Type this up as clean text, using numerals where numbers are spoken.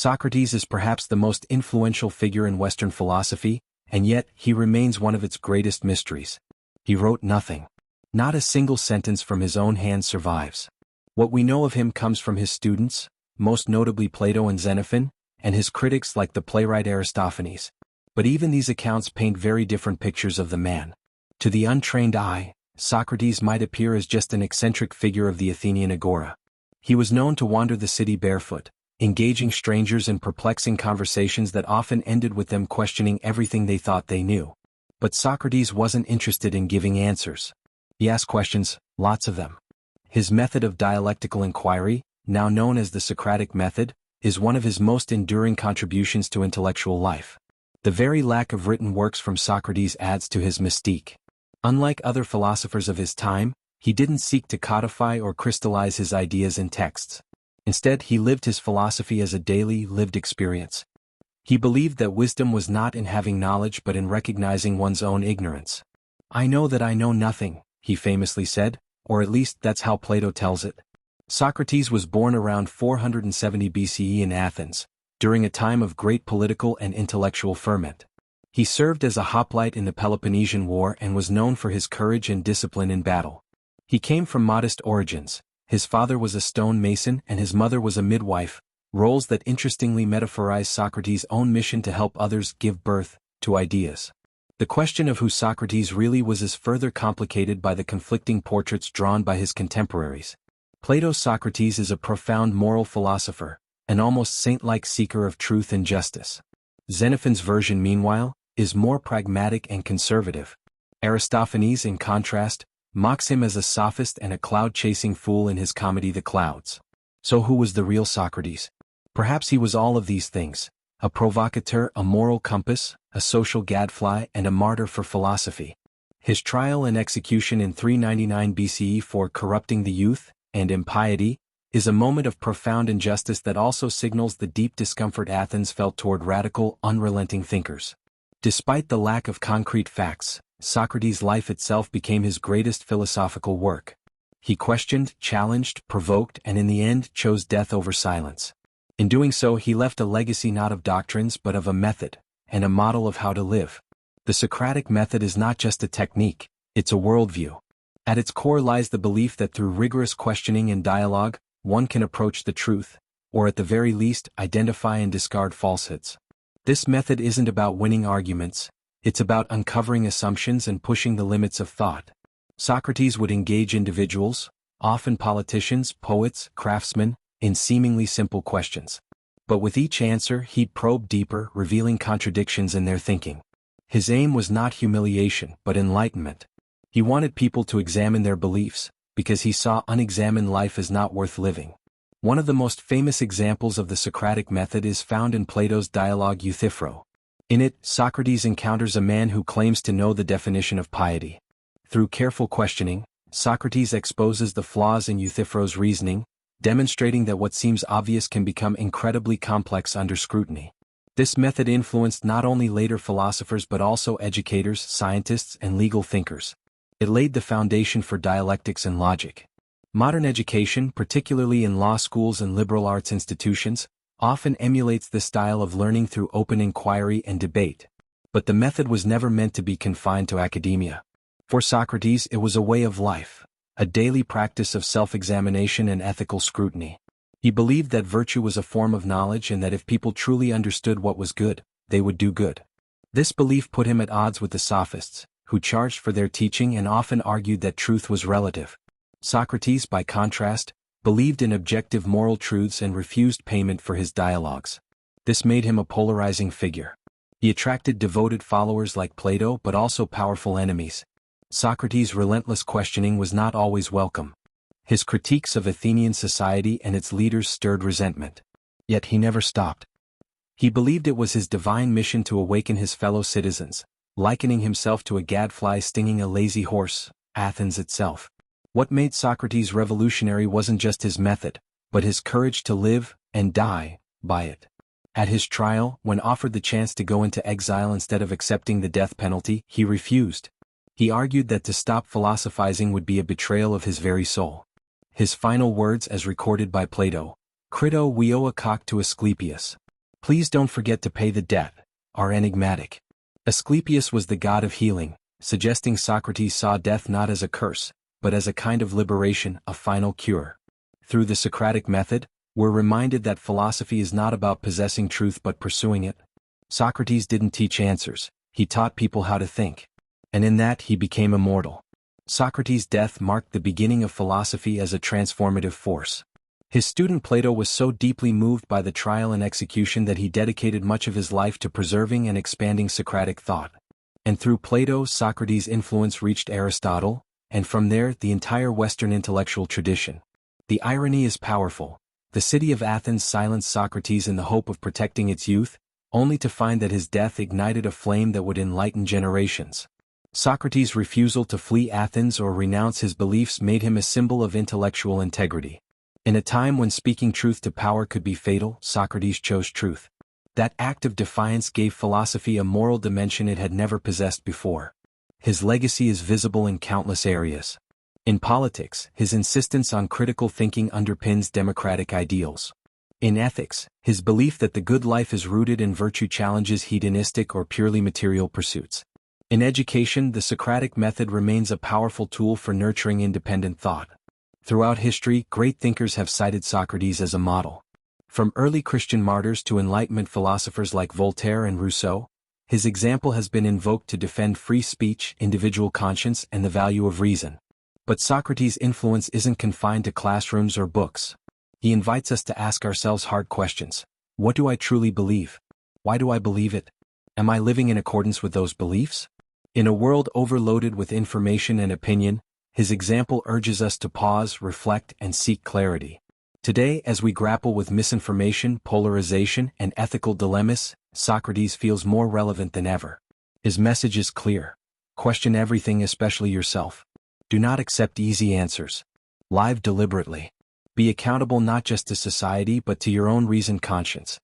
Socrates is perhaps the most influential figure in Western philosophy, and yet he remains one of its greatest mysteries. He wrote nothing. Not a single sentence from his own hand survives. What we know of him comes from his students, most notably Plato and Xenophon, and his critics like the playwright Aristophanes. But even these accounts paint very different pictures of the man. To the untrained eye, Socrates might appear as just an eccentric figure of the Athenian agora. He was known to wander the city barefoot, engaging strangers in perplexing conversations that often ended with them questioning everything they thought they knew. But Socrates wasn't interested in giving answers. He asked questions, lots of them. His method of dialectical inquiry, now known as the Socratic Method, is one of his most enduring contributions to intellectual life. The very lack of written works from Socrates adds to his mystique. Unlike other philosophers of his time, he didn't seek to codify or crystallize his ideas in texts. Instead, he lived his philosophy as a daily, lived experience. He believed that wisdom was not in having knowledge but in recognizing one's own ignorance. "I know that I know nothing," he famously said, or at least that's how Plato tells it. Socrates was born around 470 BCE in Athens, during a time of great political and intellectual ferment. He served as a hoplite in the Peloponnesian War and was known for his courage and discipline in battle. He came from modest origins. His father was a stone mason and his mother was a midwife, roles that interestingly metaphorize Socrates' own mission to help others give birth to ideas. The question of who Socrates really was is further complicated by the conflicting portraits drawn by his contemporaries. Plato's Socrates is a profound moral philosopher, an almost saint-like seeker of truth and justice. Xenophon's version, meanwhile, is more pragmatic and conservative. Aristophanes, in contrast, mocks him as a sophist and a cloud-chasing fool in his comedy The Clouds. So who was the real Socrates? Perhaps he was all of these things: a provocateur, a moral compass, a social gadfly, and a martyr for philosophy. His trial and execution in 399 BCE for corrupting the youth and impiety is a moment of profound injustice that also signals the deep discomfort Athens felt toward radical, unrelenting thinkers. Despite the lack of concrete facts, Socrates' life itself became his greatest philosophical work. He questioned, challenged, provoked, and in the end chose death over silence. In doing so, he left a legacy not of doctrines but of a method, and a model of how to live. The Socratic method is not just a technique, it's a worldview. At its core lies the belief that through rigorous questioning and dialogue, one can approach the truth, or at the very least, identify and discard falsehoods. This method isn't about winning arguments, it's about uncovering assumptions and pushing the limits of thought. Socrates would engage individuals, often politicians, poets, craftsmen, in seemingly simple questions. But with each answer, he'd probe deeper, revealing contradictions in their thinking. His aim was not humiliation, but enlightenment. He wanted people to examine their beliefs, because he saw unexamined life as not worth living. One of the most famous examples of the Socratic method is found in Plato's dialogue Euthyphro. In it, Socrates encounters a man who claims to know the definition of piety. Through careful questioning, Socrates exposes the flaws in Euthyphro's reasoning, demonstrating that what seems obvious can become incredibly complex under scrutiny. This method influenced not only later philosophers but also educators, scientists, and legal thinkers. It laid the foundation for dialectics and logic. Modern education, particularly in law schools and liberal arts institutions, often emulates the style of learning through open inquiry and debate. But the method was never meant to be confined to academia. For Socrates, it was a way of life, a daily practice of self-examination and ethical scrutiny. He believed that virtue was a form of knowledge and that if people truly understood what was good, they would do good. This belief put him at odds with the sophists, who charged for their teaching and often argued that truth was relative. Socrates, by contrast, believed in objective moral truths and refused payment for his dialogues. This made him a polarizing figure. He attracted devoted followers like Plato but also powerful enemies. Socrates' relentless questioning was not always welcome. His critiques of Athenian society and its leaders stirred resentment. Yet he never stopped. He believed it was his divine mission to awaken his fellow citizens, likening himself to a gadfly stinging a lazy horse, Athens itself. What made Socrates revolutionary wasn't just his method, but his courage to live and die by it. At his trial, when offered the chance to go into exile instead of accepting the death penalty, he refused. He argued that to stop philosophizing would be a betrayal of his very soul. His final words, as recorded by Plato, "Crito Vio Asclepius," Please don't forget to pay the debt, are enigmatic. Asclepius was the god of healing, suggesting Socrates saw death not as a curse, but as a kind of liberation, a final cure. Through the Socratic method, we're reminded that philosophy is not about possessing truth but pursuing it. Socrates didn't teach answers, he taught people how to think. And in that he became immortal. Socrates' death marked the beginning of philosophy as a transformative force. His student Plato was so deeply moved by the trial and execution that he dedicated much of his life to preserving and expanding Socratic thought. And through Plato, Socrates' influence reached Aristotle, and from there the entire Western intellectual tradition. The irony is powerful. The city of Athens silenced Socrates in the hope of protecting its youth, only to find that his death ignited a flame that would enlighten generations. Socrates' refusal to flee Athens or renounce his beliefs made him a symbol of intellectual integrity. In a time when speaking truth to power could be fatal, Socrates chose truth. That act of defiance gave philosophy a moral dimension it had never possessed before. His legacy is visible in countless areas. In politics, his insistence on critical thinking underpins democratic ideals. In ethics, his belief that the good life is rooted in virtue challenges hedonistic or purely material pursuits. In education, the Socratic method remains a powerful tool for nurturing independent thought. Throughout history, great thinkers have cited Socrates as a model. From early Christian martyrs to Enlightenment philosophers like Voltaire and Rousseau, his example has been invoked to defend free speech, individual conscience, and the value of reason. But Socrates' influence isn't confined to classrooms or books. He invites us to ask ourselves hard questions. What do I truly believe? Why do I believe it? Am I living in accordance with those beliefs? In a world overloaded with information and opinion, his example urges us to pause, reflect, and seek clarity. Today, as we grapple with misinformation, polarization, and ethical dilemmas, Socrates feels more relevant than ever. His message is clear. Question everything, especially yourself. Do not accept easy answers. Live deliberately. Be accountable not just to society but to your own reasoned conscience.